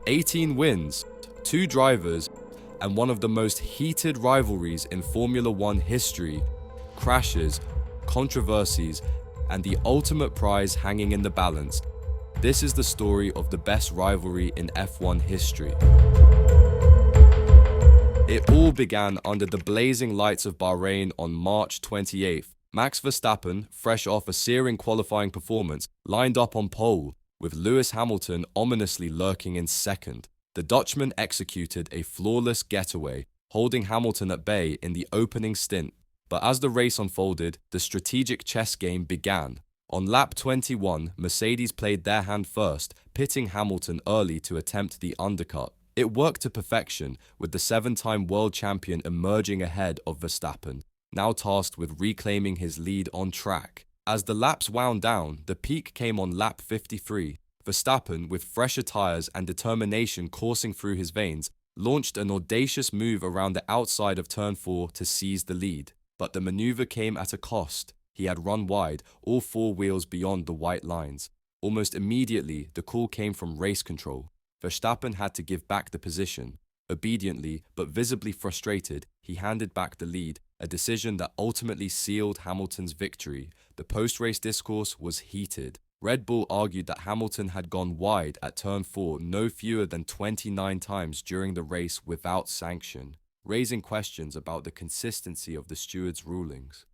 18 wins, 2 drivers, and one of the most heated rivalries in Formula One history, crashes, controversies, and the ultimate prize hanging in the balance. This is the story of the best rivalry in F1 history. It all began under the blazing lights of Bahrain on March 28th. Max Verstappen, fresh off a searing qualifying performance, lined up on pole, with Lewis Hamilton ominously lurking in second. The Dutchman executed a flawless getaway, holding Hamilton at bay in the opening stint. But as the race unfolded, the strategic chess game began. On lap 21, Mercedes played their hand first, pitting Hamilton early to attempt the undercut. It worked to perfection, with the 7-time world champion emerging ahead of Verstappen, now tasked with reclaiming his lead on track. As the laps wound down, the peak came on lap 53. Verstappen, with fresher tyres and determination coursing through his veins, launched an audacious move around the outside of turn 4 to seize the lead. But the maneuver came at a cost. He had run wide, all 4 wheels beyond the white lines. Almost immediately, the call came from race control. Verstappen had to give back the position. Obediently, but visibly frustrated, he handed back the lead, a decision that ultimately sealed Hamilton's victory. The post-race discourse was heated. Red Bull argued that Hamilton had gone wide at turn 4 no fewer than 29 times during the race without sanction, raising questions about the consistency of the stewards' rulings.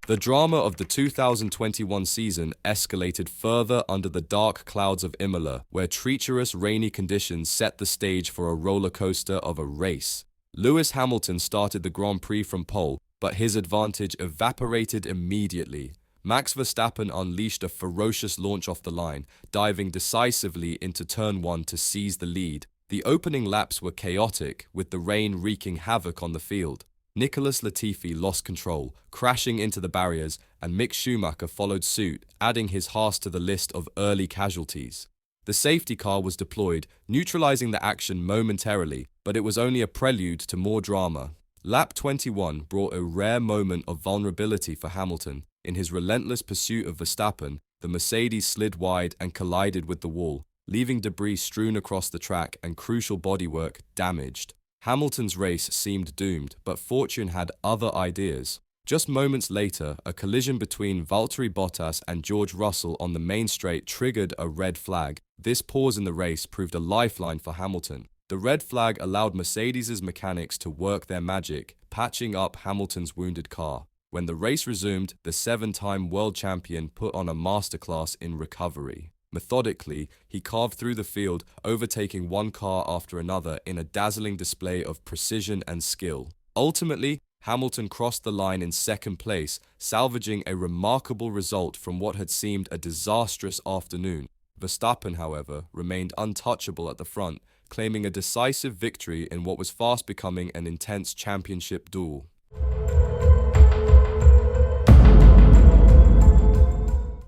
The drama of the 2021 season escalated further under the dark clouds of Imola, where treacherous rainy conditions set the stage for a roller coaster of a race. Lewis Hamilton started the Grand Prix from pole, but his advantage evaporated immediately. Max Verstappen unleashed a ferocious launch off the line, diving decisively into turn 1 to seize the lead. The opening laps were chaotic, with the rain wreaking havoc on the field. Nicholas Latifi lost control, crashing into the barriers, and Mick Schumacher followed suit, adding his Haas to the list of early casualties. The safety car was deployed, neutralizing the action momentarily, but it was only a prelude to more drama. Lap 21 brought a rare moment of vulnerability for Hamilton. In his relentless pursuit of Verstappen, the Mercedes slid wide and collided with the wall, leaving debris strewn across the track and crucial bodywork damaged. Hamilton's race seemed doomed, but fortune had other ideas. Just moments later, a collision between Valtteri Bottas and George Russell on the main straight triggered a red flag. This pause in the race proved a lifeline for Hamilton. The red flag allowed Mercedes' mechanics to work their magic, patching up Hamilton's wounded car. When the race resumed, the 7-time world champion put on a masterclass in recovery. Methodically, he carved through the field, overtaking one car after another in a dazzling display of precision and skill. Ultimately, Hamilton crossed the line in second place, salvaging a remarkable result from what had seemed a disastrous afternoon. Verstappen, however, remained untouchable at the front, claiming a decisive victory in what was fast becoming an intense championship duel.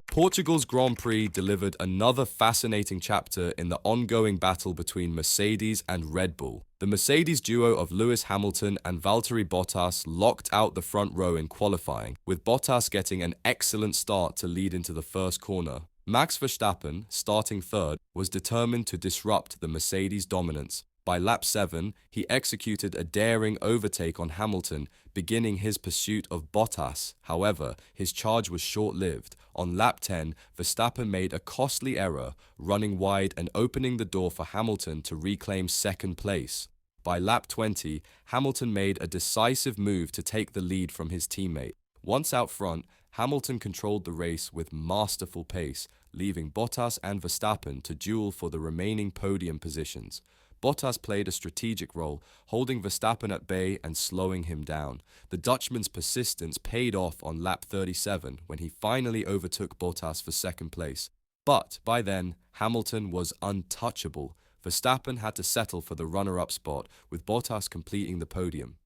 Portugal's Grand Prix delivered another fascinating chapter in the ongoing battle between Mercedes and Red Bull. The Mercedes duo of Lewis Hamilton and Valtteri Bottas locked out the front row in qualifying, with Bottas getting an excellent start to lead into the first corner. Max Verstappen, starting third, was determined to disrupt the Mercedes dominance. By lap 7, he executed a daring overtake on Hamilton, beginning his pursuit of Bottas. However, his charge was short-lived. On lap 10, Verstappen made a costly error, running wide and opening the door for Hamilton to reclaim second place. By lap 20, Hamilton made a decisive move to take the lead from his teammate. Once out front, Hamilton controlled the race with masterful pace, leaving Bottas and Verstappen to duel for the remaining podium positions. Bottas played a strategic role, holding Verstappen at bay and slowing him down. The Dutchman's persistence paid off on lap 37 when he finally overtook Bottas for second place. But by then, Hamilton was untouchable. Verstappen had to settle for the runner-up spot, with Bottas completing the podium.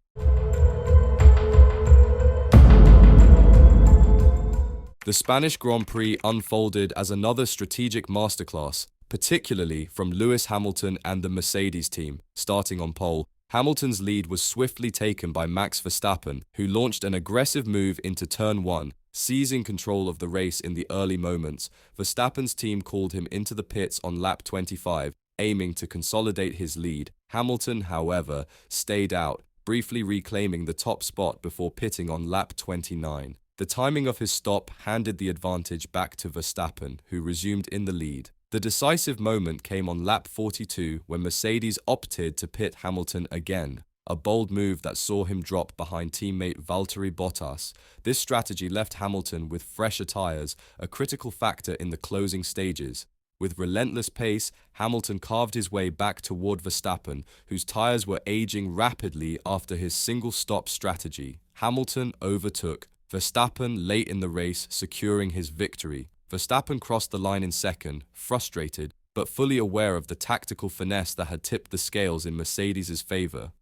The Spanish Grand Prix unfolded as another strategic masterclass, particularly from Lewis Hamilton and the Mercedes team. Starting on pole, Hamilton's lead was swiftly taken by Max Verstappen, who launched an aggressive move into turn 1, Seizing control of the race in the early moments, Verstappen's team called him into the pits on lap 25, aiming to consolidate his lead. Hamilton, however, stayed out, briefly reclaiming the top spot before pitting on lap 29. The timing of his stop handed the advantage back to Verstappen, who resumed in the lead. The decisive moment came on lap 42 when Mercedes opted to pit Hamilton again, a bold move that saw him drop behind teammate Valtteri Bottas. This strategy left Hamilton with fresher tyres, a critical factor in the closing stages. With relentless pace, Hamilton carved his way back toward Verstappen, whose tyres were aging rapidly after his single-stop strategy. Hamilton overtook Verstappen late in the race, securing his victory. Verstappen crossed the line in second, frustrated, but fully aware of the tactical finesse that had tipped the scales in Mercedes' favour.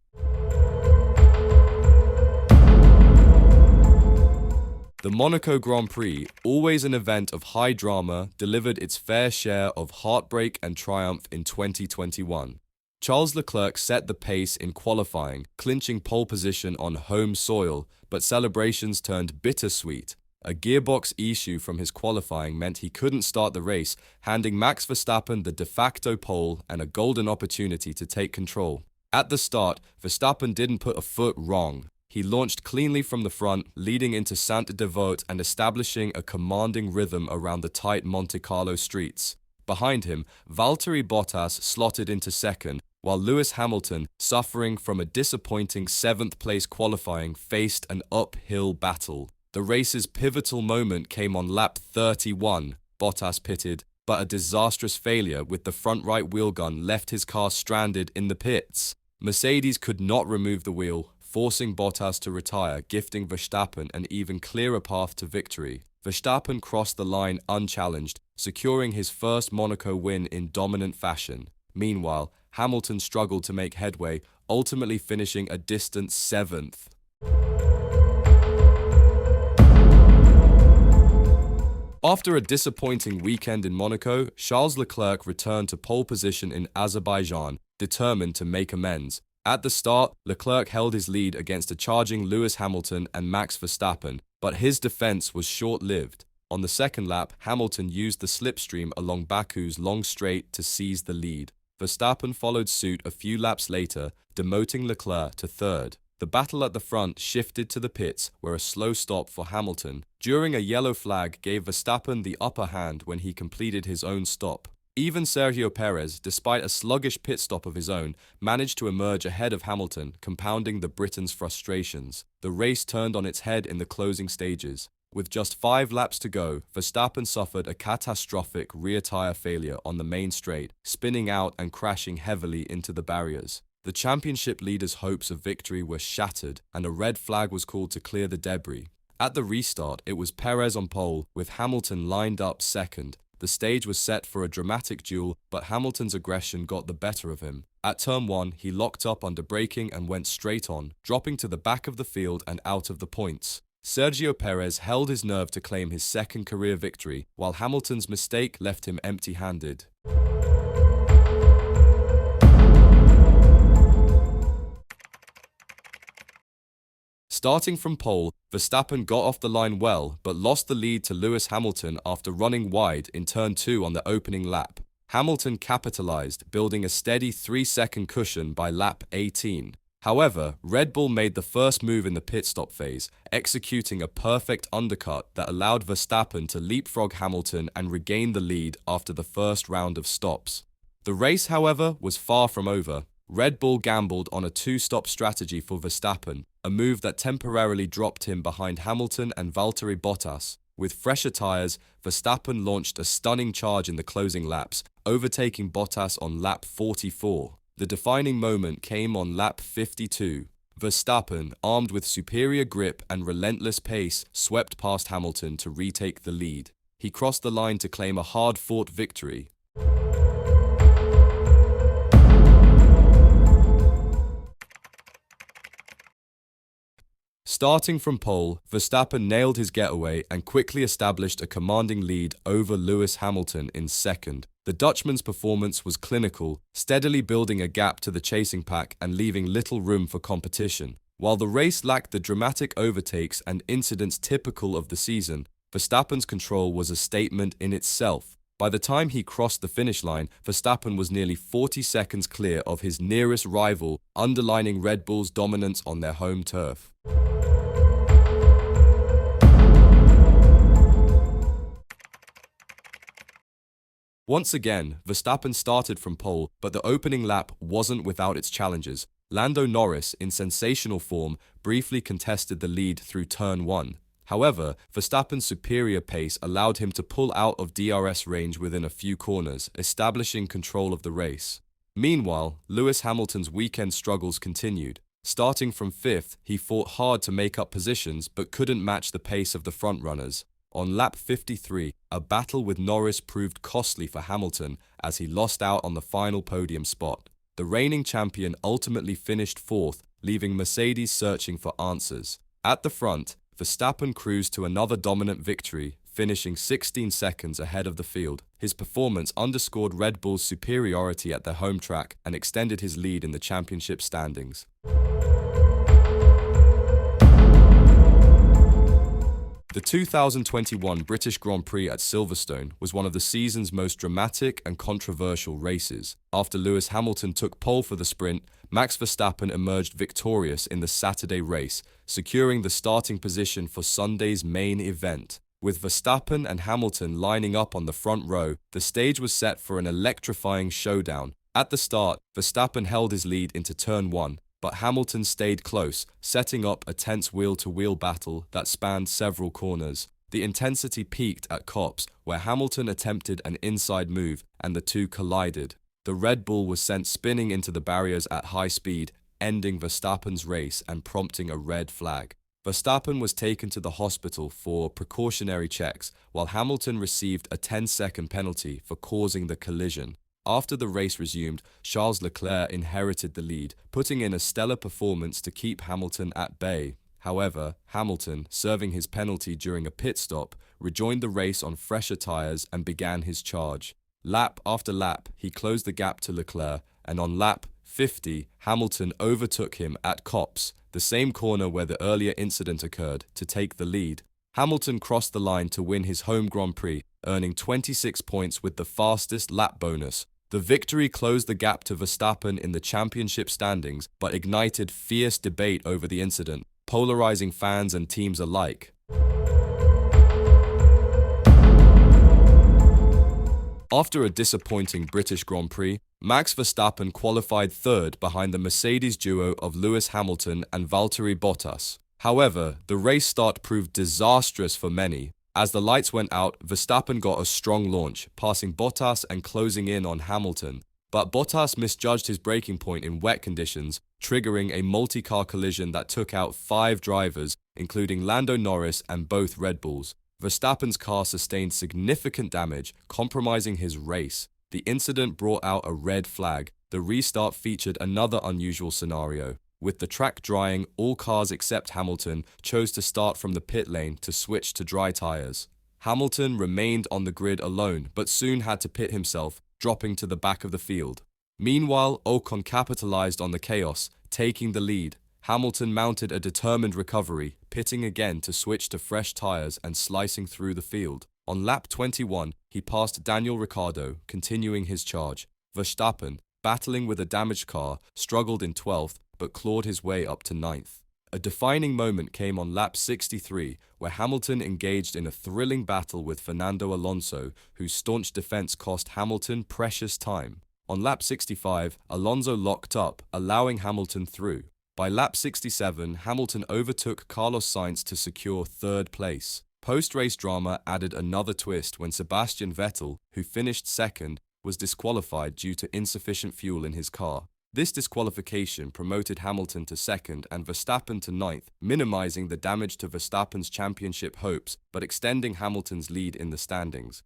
The Monaco Grand Prix, always an event of high drama, delivered its fair share of heartbreak and triumph in 2021. Charles Leclerc set the pace in qualifying, clinching pole position on home soil, but celebrations turned bittersweet. A gearbox issue from his qualifying meant he couldn't start the race, handing Max Verstappen the de facto pole and a golden opportunity to take control. At the start, Verstappen didn't put a foot wrong. He launched cleanly from the front, leading into Sainte-Devote and establishing a commanding rhythm around the tight Monte Carlo streets. Behind him, Valtteri Bottas slotted into second, while Lewis Hamilton, suffering from a disappointing seventh-place qualifying, faced an uphill battle. The race's pivotal moment came on lap 31. Bottas pitted, but a disastrous failure with the front right wheel gun left his car stranded in the pits. Mercedes could not remove the wheel, forcing Bottas to retire, gifting Verstappen an even clearer path to victory. Verstappen crossed the line unchallenged, securing his first Monaco win in dominant fashion. Meanwhile, Hamilton struggled to make headway, ultimately finishing a distant 7th. After a disappointing weekend in Monaco, Charles Leclerc returned to pole position in Azerbaijan, determined to make amends. At the start, Leclerc held his lead against a charging Lewis Hamilton and Max Verstappen, but his defense was short-lived. On the second lap, Hamilton used the slipstream along Baku's long straight to seize the lead. Verstappen followed suit a few laps later, demoting Leclerc to third. The battle at the front shifted to the pits, where a slow stop for Hamilton during a yellow flag gave Verstappen the upper hand when he completed his own stop. Even Sergio Perez, despite a sluggish pit stop of his own, managed to emerge ahead of Hamilton, compounding the Briton's frustrations. The race turned on its head in the closing stages. With just 5 laps to go, Verstappen suffered a catastrophic rear tyre failure on the main straight, spinning out and crashing heavily into the barriers. The championship leader's hopes of victory were shattered, and a red flag was called to clear the debris. At the restart, it was Perez on pole, with Hamilton lined up second. The stage was set for a dramatic duel, but Hamilton's aggression got the better of him. At turn 1, he locked up under braking and went straight on, dropping to the back of the field and out of the points. Sergio Perez held his nerve to claim his second career victory, while Hamilton's mistake left him empty-handed. Starting from pole, Verstappen got off the line well, but lost the lead to Lewis Hamilton after running wide in turn 2 on the opening lap. Hamilton capitalized, building a steady 3-second cushion by lap 18. However, Red Bull made the first move in the pit stop phase, executing a perfect undercut that allowed Verstappen to leapfrog Hamilton and regain the lead after the first round of stops. The race, however, was far from over. Red Bull gambled on a 2-stop strategy for Verstappen, a move that temporarily dropped him behind Hamilton and Valtteri Bottas. With fresher tyres, Verstappen launched a stunning charge in the closing laps, overtaking Bottas on lap 44. The defining moment came on lap 52. Verstappen, armed with superior grip and relentless pace, swept past Hamilton to retake the lead. He crossed the line to claim a hard-fought victory. Starting from pole, Verstappen nailed his getaway and quickly established a commanding lead over Lewis Hamilton in second. The Dutchman's performance was clinical, steadily building a gap to the chasing pack and leaving little room for competition. While the race lacked the dramatic overtakes and incidents typical of the season, Verstappen's control was a statement in itself. By the time he crossed the finish line, Verstappen was nearly 40 seconds clear of his nearest rival, underlining Red Bull's dominance on their home turf. Once again, Verstappen started from pole, but the opening lap wasn't without its challenges. Lando Norris, in sensational form, briefly contested the lead through turn 1. However, Verstappen's superior pace allowed him to pull out of DRS range within a few corners, establishing control of the race. Meanwhile, Lewis Hamilton's weekend struggles continued. Starting from 5th, he fought hard to make up positions but couldn't match the pace of the frontrunners. On lap 53, a battle with Norris proved costly for Hamilton as he lost out on the final podium spot. The reigning champion ultimately finished 4th, leaving Mercedes searching for answers. At the front, Verstappen cruised to another dominant victory, finishing 16 seconds ahead of the field. His performance underscored Red Bull's superiority at their home track and extended his lead in the championship standings. The 2021 British Grand Prix at Silverstone was one of the season's most dramatic and controversial races. After Lewis Hamilton took pole for the sprint, Max Verstappen emerged victorious in the Saturday race, securing the starting position for Sunday's main event. With Verstappen and Hamilton lining up on the front row, the stage was set for an electrifying showdown. At the start, Verstappen held his lead into turn 1. But Hamilton stayed close, setting up a tense wheel-to-wheel battle that spanned several corners. The intensity peaked at Copse, where Hamilton attempted an inside move and the two collided. The Red Bull was sent spinning into the barriers at high speed, ending Verstappen's race and prompting a red flag. Verstappen was taken to the hospital for precautionary checks, while Hamilton received a 10-second penalty for causing the collision. After the race resumed, Charles Leclerc inherited the lead, putting in a stellar performance to keep Hamilton at bay. However, Hamilton, serving his penalty during a pit stop, rejoined the race on fresher tyres and began his charge. Lap after lap, he closed the gap to Leclerc, and on lap 50, Hamilton overtook him at Copse, the same corner where the earlier incident occurred, to take the lead. Hamilton crossed the line to win his home Grand Prix, earning 26 points with the fastest lap bonus. The victory closed the gap to Verstappen in the championship standings, but ignited fierce debate over the incident, polarizing fans and teams alike. After a disappointing British Grand Prix, Max Verstappen qualified 3rd behind the Mercedes duo of Lewis Hamilton and Valtteri Bottas. However, the race start proved disastrous for many. As the lights went out, Verstappen got a strong launch, passing Bottas and closing in on Hamilton. But Bottas misjudged his braking point in wet conditions, triggering a multi-car collision that took out 5 drivers, including Lando Norris and both Red Bulls. Verstappen's car sustained significant damage, compromising his race. The incident brought out a red flag. The restart featured another unusual scenario. With the track drying, all cars except Hamilton chose to start from the pit lane to switch to dry tyres. Hamilton remained on the grid alone, but soon had to pit himself, dropping to the back of the field. Meanwhile, Ocon capitalized on the chaos, taking the lead. Hamilton mounted a determined recovery, pitting again to switch to fresh tyres and slicing through the field. On lap 21, he passed Daniel Ricciardo, continuing his charge. Verstappen, battling with a damaged car, struggled in 12th, but clawed his way up to 9th. A defining moment came on lap 63, where Hamilton engaged in a thrilling battle with Fernando Alonso, whose staunch defense cost Hamilton precious time. On lap 65, Alonso locked up, allowing Hamilton through. By lap 67, Hamilton overtook Carlos Sainz to secure 3rd place. Post-race drama added another twist when Sebastian Vettel, who finished 2nd, was disqualified due to insufficient fuel in his car. This disqualification promoted Hamilton to 2nd and Verstappen to 9th, minimizing the damage to Verstappen's championship hopes, but extending Hamilton's lead in the standings.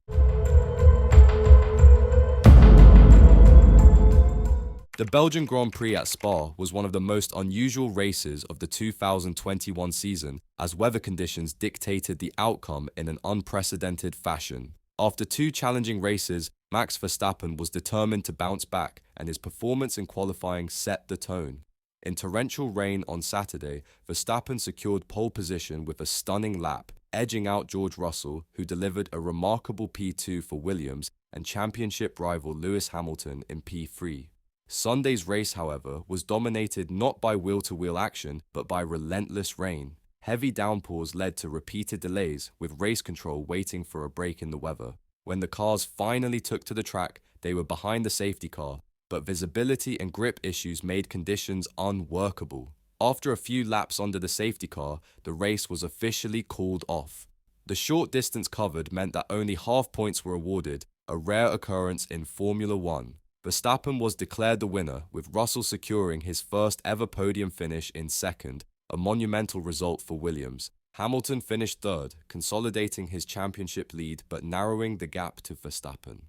The Belgian Grand Prix at Spa was one of the most unusual races of the 2021 season, as weather conditions dictated the outcome in an unprecedented fashion. After 2 challenging races, Max Verstappen was determined to bounce back, and his performance in qualifying set the tone. In torrential rain on Saturday, Verstappen secured pole position with a stunning lap, edging out George Russell, who delivered a remarkable P2 for Williams and championship rival Lewis Hamilton in P3. Sunday's race, however, was dominated not by wheel-to-wheel action, but by relentless rain. Heavy downpours led to repeated delays, with race control waiting for a break in the weather. When the cars finally took to the track, they were behind the safety car, but visibility and grip issues made conditions unworkable. After a few laps under the safety car, the race was officially called off. The short distance covered meant that only half points were awarded, a rare occurrence in Formula One. Verstappen was declared the winner, with Russell securing his first ever podium finish in second, a monumental result for Williams. Hamilton finished third, consolidating his championship lead but narrowing the gap to Verstappen.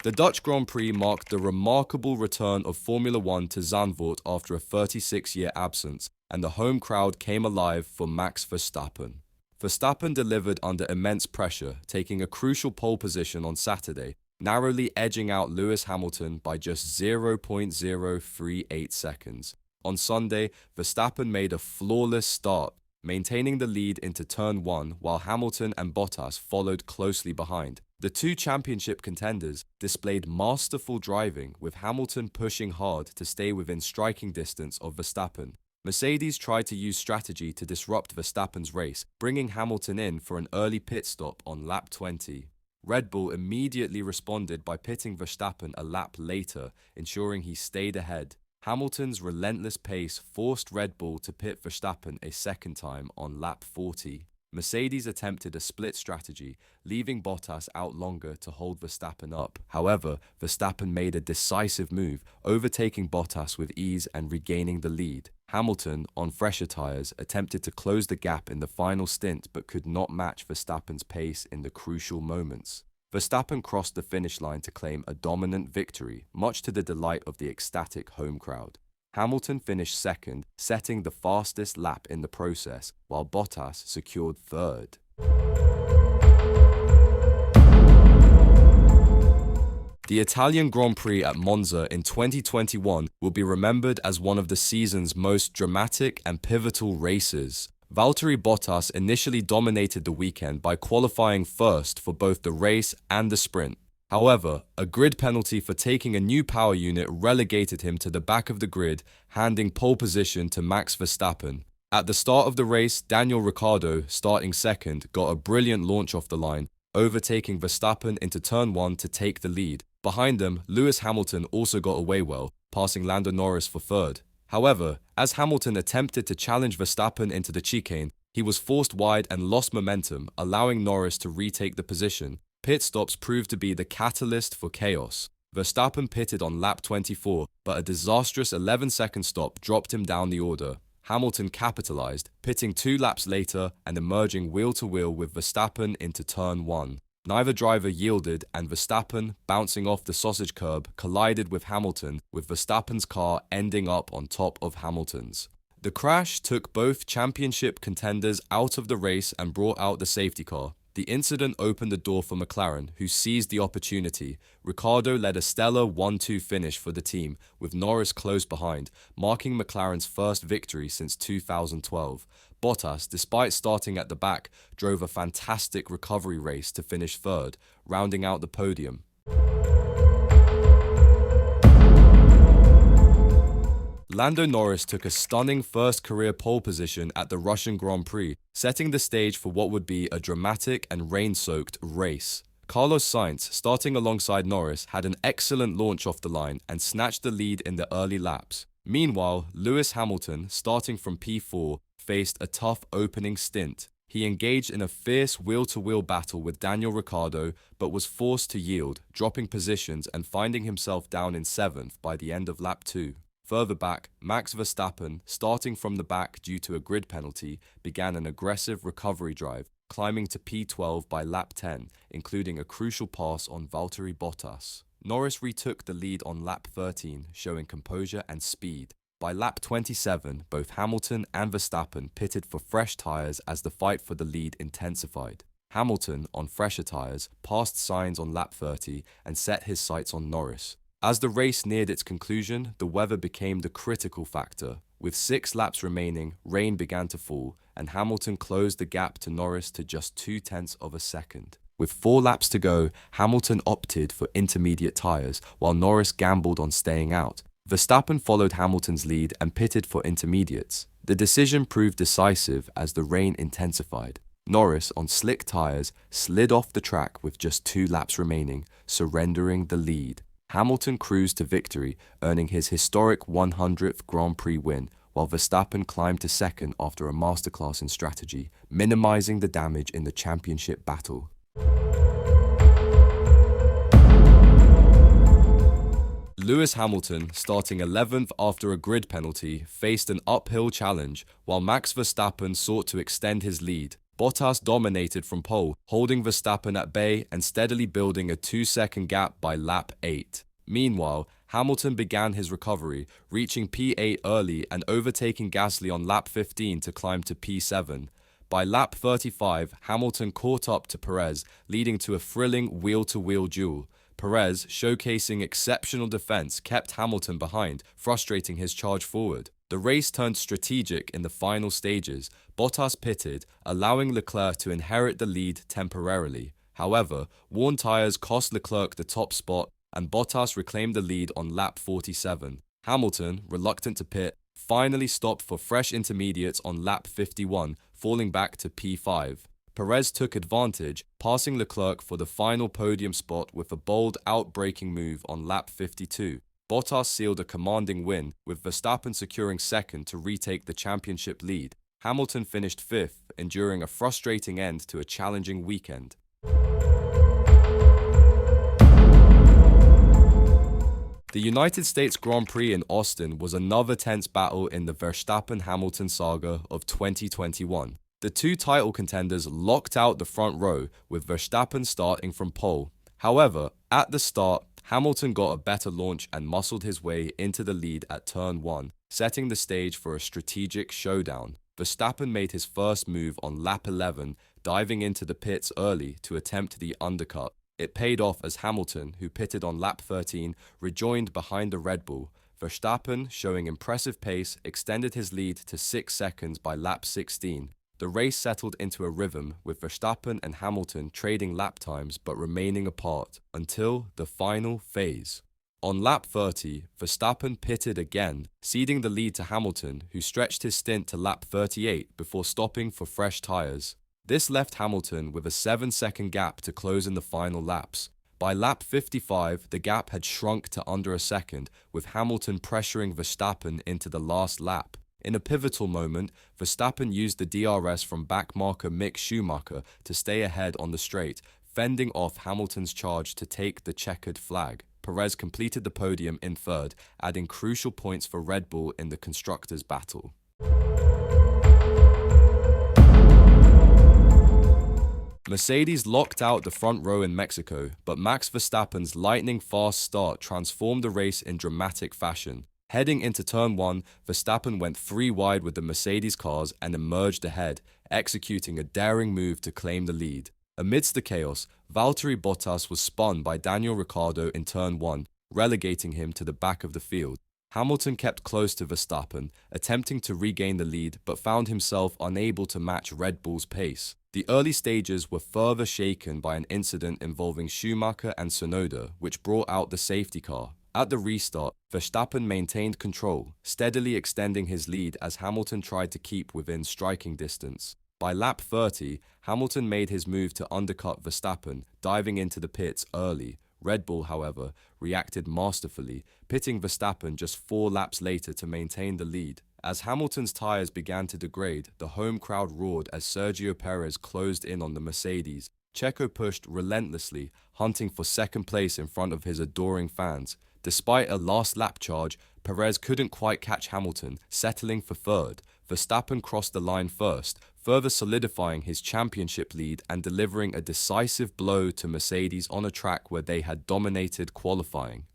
The Dutch Grand Prix marked the remarkable return of Formula One to Zandvoort after a 36-year absence, and the home crowd came alive for Max Verstappen. Verstappen delivered under immense pressure, taking a crucial pole position on Saturday, narrowly edging out Lewis Hamilton by just 0.038 seconds. On Sunday, Verstappen made a flawless start, maintaining the lead into turn 1 while Hamilton and Bottas followed closely behind. The two championship contenders displayed masterful driving, with Hamilton pushing hard to stay within striking distance of Verstappen. Mercedes tried to use strategy to disrupt Verstappen's race, bringing Hamilton in for an early pit stop on lap 20. Red Bull immediately responded by pitting Verstappen a lap later, ensuring he stayed ahead. Hamilton's relentless pace forced Red Bull to pit Verstappen a second time on lap 40. Mercedes attempted a split strategy, leaving Bottas out longer to hold Verstappen up. However, Verstappen made a decisive move, overtaking Bottas with ease and regaining the lead. Hamilton, on fresher tyres, attempted to close the gap in the final stint but could not match Verstappen's pace in the crucial moments. Verstappen crossed the finish line to claim a dominant victory, much to the delight of the ecstatic home crowd. Hamilton finished second, setting the fastest lap in the process, while Bottas secured third. The Italian Grand Prix at Monza in 2021 will be remembered as one of the season's most dramatic and pivotal races. Valtteri Bottas initially dominated the weekend by qualifying first for both the race and the sprint. However, a grid penalty for taking a new power unit relegated him to the back of the grid, handing pole position to Max Verstappen. At the start of the race, Daniel Ricciardo, starting second, got a brilliant launch off the line, overtaking Verstappen into turn 1 to take the lead. Behind them, Lewis Hamilton also got away well, passing Lando Norris for third. However, as Hamilton attempted to challenge Verstappen into the chicane, he was forced wide and lost momentum, allowing Norris to retake the position. Pit stops proved to be the catalyst for chaos. Verstappen pitted on lap 24, but a disastrous 11-second stop dropped him down the order. Hamilton capitalized, pitting 2 laps later and emerging wheel-to-wheel with Verstappen into turn 1. Neither driver yielded, and Verstappen, bouncing off the sausage curb, collided with Hamilton, with Verstappen's car ending up on top of Hamilton's. The crash took both championship contenders out of the race and brought out the safety car. The incident opened the door for McLaren, who seized the opportunity. Ricciardo led a stellar 1-2 finish for the team, with Norris close behind, marking McLaren's first victory since 2012. Bottas, despite starting at the back, drove a fantastic recovery race to finish third, rounding out the podium. Lando Norris took a stunning first career pole position at the Russian Grand Prix, setting the stage for what would be a dramatic and rain-soaked race. Carlos Sainz, starting alongside Norris, had an excellent launch off the line and snatched the lead in the early laps. Meanwhile, Lewis Hamilton, starting from P4, faced a tough opening stint. He engaged in a fierce wheel-to-wheel battle with Daniel Ricciardo, but was forced to yield, dropping positions and finding himself down in 7th by the end of lap 2. Further back, Max Verstappen, starting from the back due to a grid penalty, began an aggressive recovery drive, climbing to P12 by lap 10, including a crucial pass on Valtteri Bottas. Norris retook the lead on lap 13, showing composure and speed. By lap 27, both Hamilton and Verstappen pitted for fresh tyres as the fight for the lead intensified. Hamilton, on fresher tyres, passed Sainz on lap 30 and set his sights on Norris. As the race neared its conclusion, the weather became the critical factor. With 6 laps remaining, rain began to fall, and Hamilton closed the gap to Norris to just 0.2 of a second. With 4 laps to go, Hamilton opted for intermediate tyres, while Norris gambled on staying out. Verstappen followed Hamilton's lead and pitted for intermediates. The decision proved decisive as the rain intensified. Norris, on slick tyres, slid off the track with just 2 laps remaining, surrendering the lead. Hamilton cruised to victory, earning his historic 100th Grand Prix win, while Verstappen climbed to second after a masterclass in strategy, minimizing the damage in the championship battle. Lewis Hamilton, starting 11th after a grid penalty, faced an uphill challenge, while Max Verstappen sought to extend his lead. Bottas dominated from pole, holding Verstappen at bay and steadily building a 2-second gap by lap 8. Meanwhile, Hamilton began his recovery, reaching P8 early and overtaking Gasly on lap 15 to climb to P7. By lap 35, Hamilton caught up to Perez, leading to a thrilling wheel-to-wheel duel. Perez, showcasing exceptional defense, kept Hamilton behind, frustrating his charge forward. The race turned strategic in the final stages. Bottas pitted, allowing Leclerc to inherit the lead temporarily. However, worn tyres cost Leclerc the top spot, and Bottas reclaimed the lead on lap 47. Hamilton, reluctant to pit, finally stopped for fresh intermediates on lap 51, falling back to P5. Perez took advantage, passing Leclerc for the final podium spot with a bold outbraking move on lap 52. Bottas sealed a commanding win, with Verstappen securing second to retake the championship lead. Hamilton finished 5th, enduring a frustrating end to a challenging weekend. The United States Grand Prix in Austin was another tense battle in the Verstappen-Hamilton saga of 2021. The two title contenders locked out the front row, with Verstappen starting from pole. However, at the start, Hamilton got a better launch and muscled his way into the lead at turn 1, setting the stage for a strategic showdown. Verstappen made his first move on lap 11, diving into the pits early to attempt the undercut. It paid off as Hamilton, who pitted on lap 13, rejoined behind the Red Bull. Verstappen, showing impressive pace, extended his lead to 6 seconds by lap 16. The race settled into a rhythm, with Verstappen and Hamilton trading lap times but remaining apart until the final phase. On lap 30, Verstappen pitted again, ceding the lead to Hamilton, who stretched his stint to lap 38 before stopping for fresh tyres. This left Hamilton with a 7-second gap to close in the final laps. By lap 55, the gap had shrunk to under a second, with Hamilton pressuring Verstappen into the last lap. In a pivotal moment, Verstappen used the DRS from backmarker Mick Schumacher to stay ahead on the straight, fending off Hamilton's charge to take the checkered flag. Perez completed the podium in third, adding crucial points for Red Bull in the constructors' battle. Mercedes locked out the front row in Mexico, but Max Verstappen's lightning-fast start transformed the race in dramatic fashion. Heading into turn 1, Verstappen went 3 wide with the Mercedes cars and emerged ahead, executing a daring move to claim the lead. Amidst the chaos, Valtteri Bottas was spun by Daniel Ricciardo in turn 1, relegating him to the back of the field. Hamilton kept close to Verstappen, attempting to regain the lead, but found himself unable to match Red Bull's pace. The early stages were further shaken by an incident involving Schumacher and Tsunoda, which brought out the safety car. At the restart, Verstappen maintained control, steadily extending his lead as Hamilton tried to keep within striking distance. By lap 30, Hamilton made his move to undercut Verstappen, diving into the pits early. Red Bull, however, reacted masterfully, pitting Verstappen just 4 laps later to maintain the lead. As Hamilton's tyres began to degrade, the home crowd roared as Sergio Perez closed in on the Mercedes. Checo pushed relentlessly, hunting for second place in front of his adoring fans. Despite a last-lap charge, Perez couldn't quite catch Hamilton, settling for third. Verstappen crossed the line first, further solidifying his championship lead and delivering a decisive blow to Mercedes on a track where they had dominated qualifying.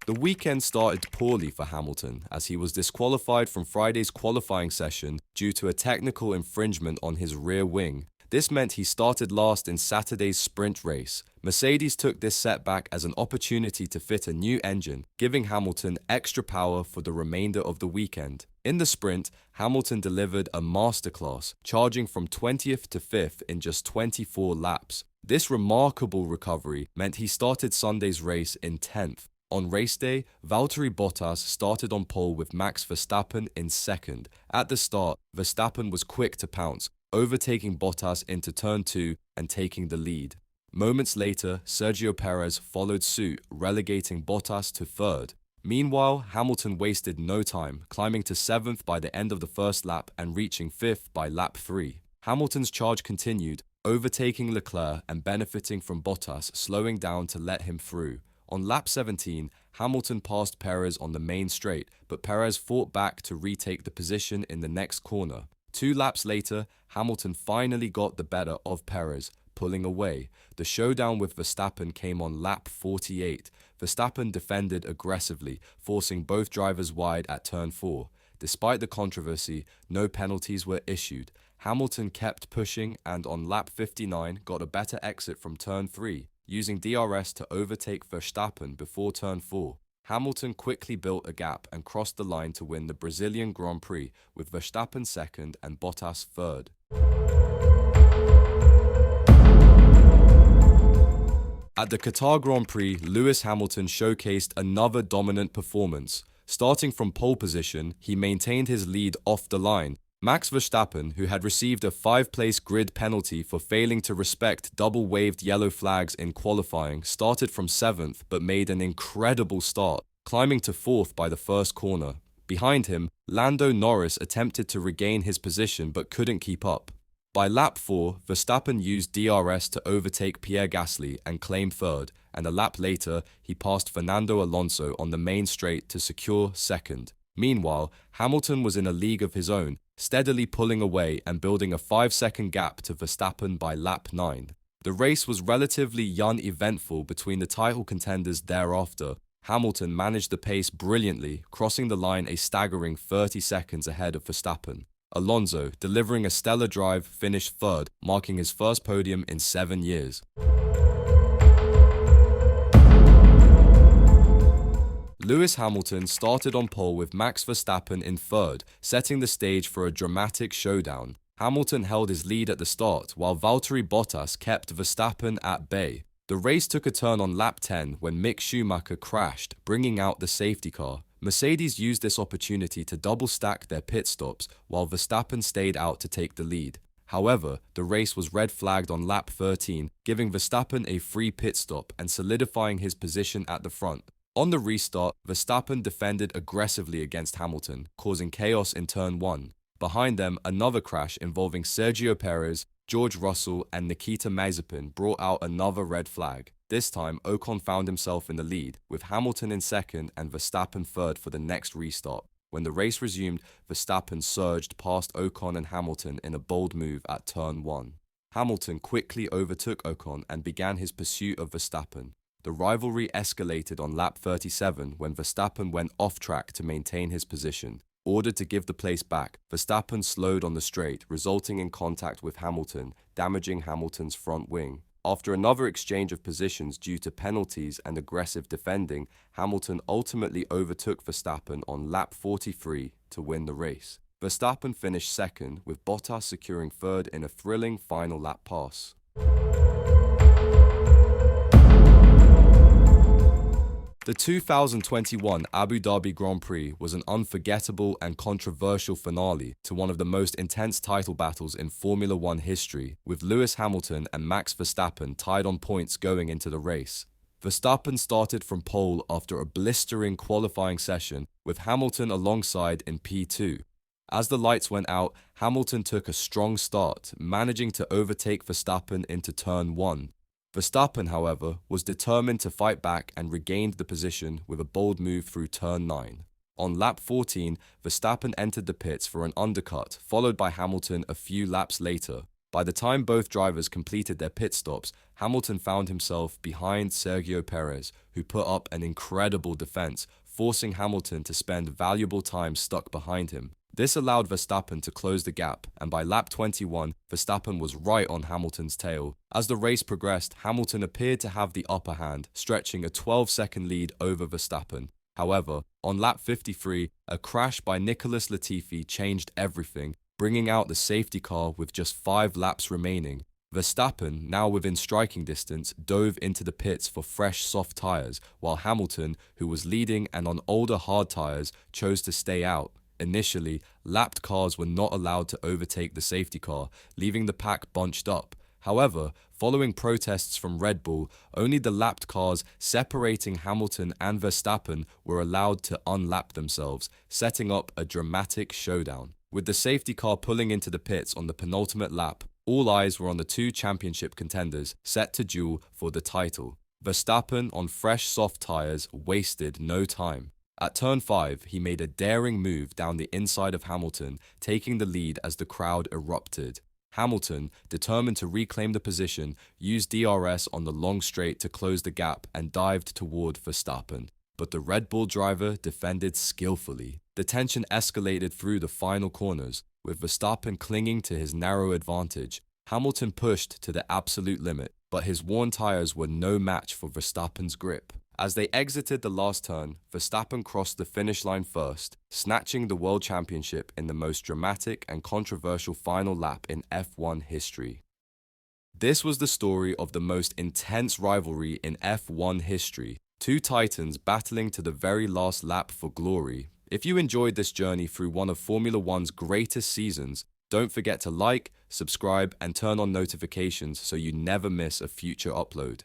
The The weekend started poorly for Hamilton as he was disqualified from Friday's qualifying session due to a technical infringement on his rear wing. This meant he started last in Saturday's sprint race. Mercedes took this setback as an opportunity to fit a new engine, giving Hamilton extra power for the remainder of the weekend. In the sprint, Hamilton delivered a masterclass, charging from 20th to 5th in just 24 laps. This remarkable recovery meant he started Sunday's race in 10th. On race day, Valtteri Bottas started on pole with Max Verstappen in second. At the start, Verstappen was quick to pounce, overtaking Bottas into turn 2 and taking the lead. Moments later, Sergio Perez followed suit, relegating Bottas to third. Meanwhile, Hamilton wasted no time, climbing to 7th by the end of the first lap and reaching 5th by lap 3. Hamilton's charge continued, overtaking Leclerc and benefiting from Bottas slowing down to let him through. On lap 17, Hamilton passed Perez on the main straight, but Perez fought back to retake the position in the next corner. 2 laps later, Hamilton finally got the better of Perez, pulling away. The showdown with Verstappen came on lap 48. Verstappen defended aggressively, forcing both drivers wide at turn 4. Despite the controversy, no penalties were issued. Hamilton kept pushing and on lap 59 got a better exit from turn 3, using DRS to overtake Verstappen before turn 4. Hamilton quickly built a gap and crossed the line to win the Brazilian Grand Prix, with Verstappen second and Bottas third. At the Qatar Grand Prix, Lewis Hamilton showcased another dominant performance. Starting from pole position, he maintained his lead off the line. Max Verstappen, who had received a 5-place grid penalty for failing to respect double-waved yellow flags in qualifying, started from 7th but made an incredible start, climbing to 4th by the first corner. Behind him, Lando Norris attempted to regain his position but couldn't keep up. By lap 4, Verstappen used DRS to overtake Pierre Gasly and claim third, and a lap later, he passed Fernando Alonso on the main straight to secure second. Meanwhile, Hamilton was in a league of his own, steadily pulling away and building a 5-second gap to Verstappen by lap 9. The race was relatively uneventful between the title contenders thereafter. Hamilton managed the pace brilliantly, crossing the line a staggering 30 seconds ahead of Verstappen. Alonso, delivering a stellar drive, finished third, marking his first podium in 7 years. Lewis Hamilton started on pole with Max Verstappen in third, setting the stage for a dramatic showdown. Hamilton held his lead at the start, while Valtteri Bottas kept Verstappen at bay. The race took a turn on lap 10 when Mick Schumacher crashed, bringing out the safety car. Mercedes used this opportunity to double-stack their pit stops, while Verstappen stayed out to take the lead. However, the race was red flagged on lap 13, giving Verstappen a free pit stop and solidifying his position at the front. On the restart, Verstappen defended aggressively against Hamilton, causing chaos in turn 1. Behind them, another crash involving Sergio Perez, George Russell and Nikita Mazepin brought out another red flag. This time, Ocon found himself in the lead, with Hamilton in second and Verstappen third for the next restart. When the race resumed, Verstappen surged past Ocon and Hamilton in a bold move at turn 1. Hamilton quickly overtook Ocon and began his pursuit of Verstappen. The rivalry escalated on lap 37 when Verstappen went off track to maintain his position. Ordered to give the place back, Verstappen slowed on the straight, resulting in contact with Hamilton, damaging Hamilton's front wing. After another exchange of positions due to penalties and aggressive defending, Hamilton ultimately overtook Verstappen on lap 43 to win the race. Verstappen finished second, with Bottas securing third in a thrilling final lap pass. The 2021 Abu Dhabi Grand Prix was an unforgettable and controversial finale to one of the most intense title battles in Formula One history, with Lewis Hamilton and Max Verstappen tied on points going into the race. Verstappen started from pole after a blistering qualifying session, with Hamilton alongside in P2. As the lights went out, Hamilton took a strong start, managing to overtake Verstappen into turn 1. Verstappen, however, was determined to fight back and regained the position with a bold move through turn 9. On lap 14, Verstappen entered the pits for an undercut, followed by Hamilton a few laps later. By the time both drivers completed their pit stops, Hamilton found himself behind Sergio Perez, who put up an incredible defense, forcing Hamilton to spend valuable time stuck behind him. This allowed Verstappen to close the gap, and by lap 21, Verstappen was right on Hamilton's tail. As the race progressed, Hamilton appeared to have the upper hand, stretching a 12-second lead over Verstappen. However, on lap 53, a crash by Nicholas Latifi changed everything, bringing out the safety car with just 5 laps remaining. Verstappen, now within striking distance, dove into the pits for fresh soft tyres, while Hamilton, who was leading and on older hard tyres, chose to stay out. Initially, lapped cars were not allowed to overtake the safety car, leaving the pack bunched up. However, following protests from Red Bull, only the lapped cars separating Hamilton and Verstappen were allowed to unlap themselves, setting up a dramatic showdown. With the safety car pulling into the pits on the penultimate lap, all eyes were on the 2 championship contenders set to duel for the title. Verstappen, on fresh soft tyres, wasted no time. At turn 5, he made a daring move down the inside of Hamilton, taking the lead as the crowd erupted. Hamilton, determined to reclaim the position, used DRS on the long straight to close the gap and dived toward Verstappen. But the Red Bull driver defended skillfully. The tension escalated through the final corners, with Verstappen clinging to his narrow advantage. Hamilton pushed to the absolute limit, but his worn tyres were no match for Verstappen's grip. As they exited the last turn, Verstappen crossed the finish line first, snatching the World Championship in the most dramatic and controversial final lap in F1 history. This was the story of the most intense rivalry in F1 history, 2 titans battling to the very last lap for glory. If you enjoyed this journey through one of Formula One's greatest seasons, don't forget to like, subscribe, and turn on notifications so you never miss a future upload.